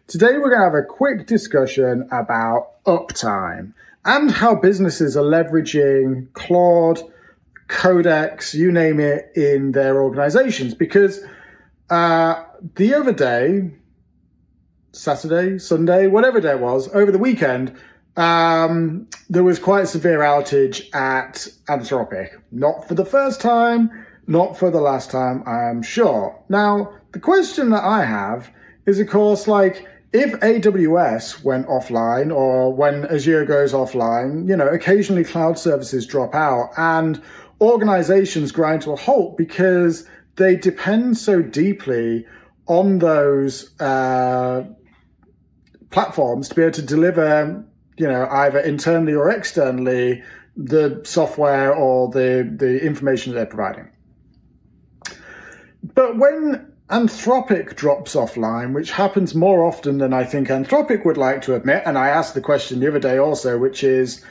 Today we're going to have a quick discussion about uptime and how businesses are leveraging Claude, Codex, you name it, in their organizations. Because the other day, Saturday, Sunday, whatever day it was, over the weekend, there was quite a severe outage at Anthropic. Not for the first time, not for the last time, I am sure. Now, the question that I have is, of course, if AWS went offline or when Azure goes offline, occasionally cloud services drop out and organizations grind to a halt because they depend so deeply on those platforms to be able to deliver, either internally or externally, the software or the information that they're providing. But when Anthropic drops offline, which happens more often than I think Anthropic would like to admit, and I asked the question the other day also, which is,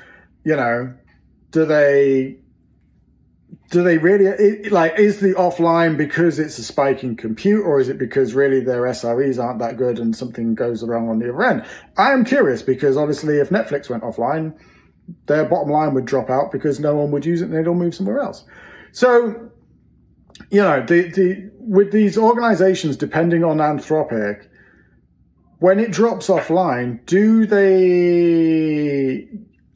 do they really, is the offline because it's a spike in compute, or is it because really their SREs aren't that good and something goes wrong on the other end? I am curious because obviously if Netflix went offline, their bottom line would drop out because no one would use it and they'd all move somewhere else. So, with these organizations depending on Anthropic, when it drops offline,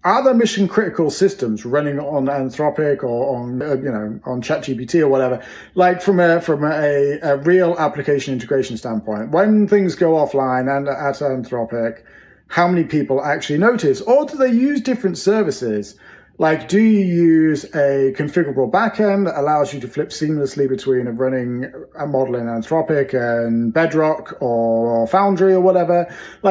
are there mission critical systems running on Anthropic or on on ChatGPT or whatever, from a real application integration standpoint? When things go offline and at Anthropic, how many people actually notice? Or do they use different services? Do you use a configurable backend that allows you to flip seamlessly between running a model in Anthropic and Bedrock or Foundry or whatever?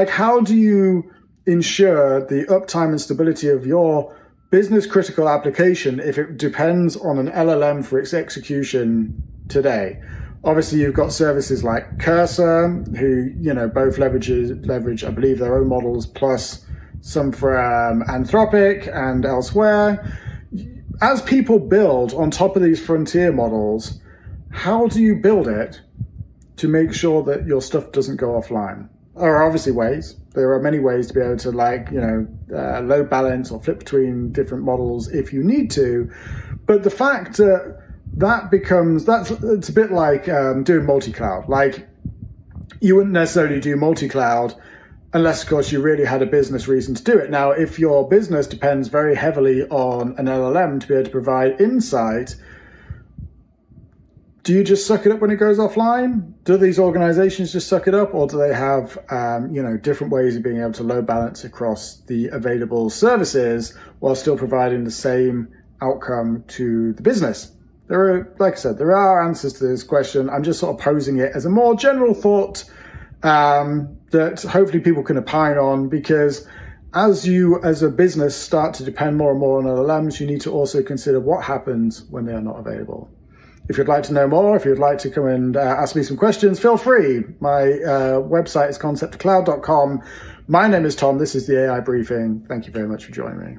How do you ensure the uptime and stability of your business critical application if it depends on an LLM for its execution today? Obviously, you've got services like Cursor, who, both leverage, I believe, their own models, plus some from Anthropic and elsewhere. As people build on top of these frontier models, how do you build it to make sure that your stuff doesn't go offline? There are obviously ways. There are many ways to be able to load balance or flip between different models if you need to. But the fact that it's a bit like doing multi-cloud. You wouldn't necessarily do multi-cloud unless, of course, you really had a business reason to do it. Now, if your business depends very heavily on an LLM to be able to provide insight, do you just suck it up when it goes offline? Do these organizations just suck it up, or do they have, different ways of being able to load balance across the available services while still providing the same outcome to the business? There are, like I said, there are answers to this question. I'm just sort of posing it as a more general thought that hopefully people can opine on, because as you as a business start to depend more and more on LLMs, you need to also consider what happens when they are not available. If you'd like to know more, if you'd like to come and ask me some questions, feel free. My website is conceptcloud.com. My name is Tom. This is the AI Briefing. Thank you very much for joining me.